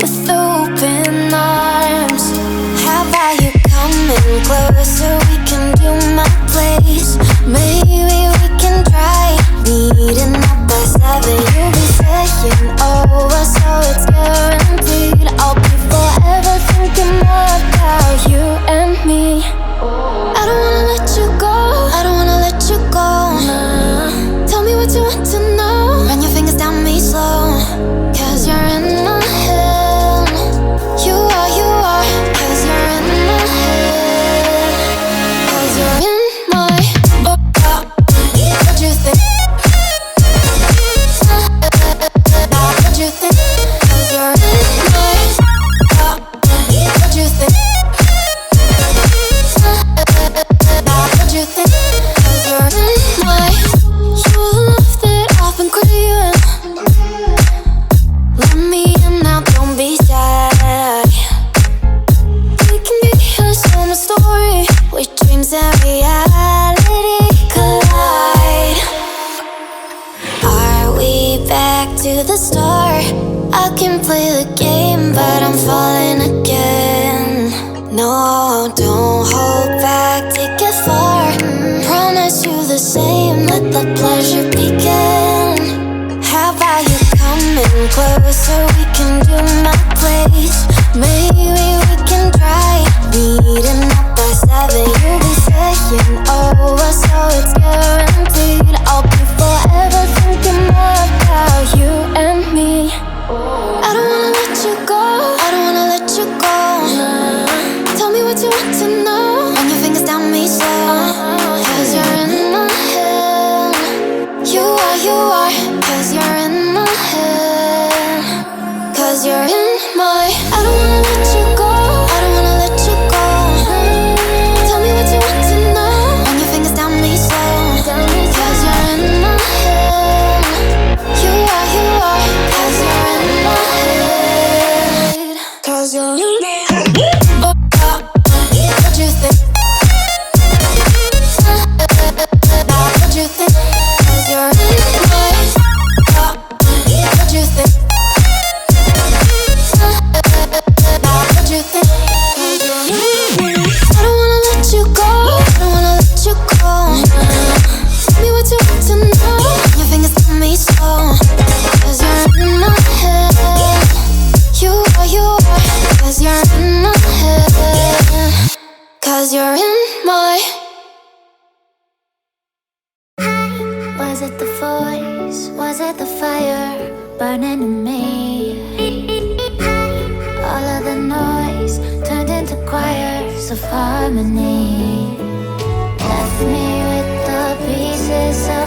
with open arms. How about you coming closer? We can do my place. Maybe we can try meeting up by 7. You'll be saying over, so it's guaranteed. I'll be forever thinking more about you and me. I don't wanna let you go, I don't wanna let you go. Tell me what you want to know. Run your fingers down me slow. Cause you're in my head. You are, cause you're in my head. Cause you're in my what you think? What you think? Cause you're in my what you think? What you think? Cause you're in my your love that I've been craving. Let me in now, don't be shy. We can be a summer story where dreams and reality collide. Are we back to the start? I can play the game, but I'm falling again. No, don't hold back, take it far. Promise you the same, let the pleasure begin. How about you coming closer? We can do my place. Maybe we can try meeting up by 7. You'll be saying over, so it's guaranteed. I'll be forever thinking more about you and me. I don't wanna let you go, I don't wanna let you go. Tell me what you want to know. Run your fingers down me slow. Cause you're in my head. You are, cause you're in my head. Cause you're in my I don't wanna let you go, I don't wanna let you go. Tell me what you want to know. Run your fingers down me slow. Cause you're in my head. You are, cause you're in my head. Cause you're in my head. What you think? What you think? Cause you're in my what you think? What you think? I don't wanna let you go, I don't wanna let you go. Tell me what you want to know. Your fingers tell me slow. Cause you're in my head. You are, cause you're in my head. Cause you're in my Was it the voice? Was it the fire burning in me? All of the noise turned into choirs of harmony. Left me with the pieces of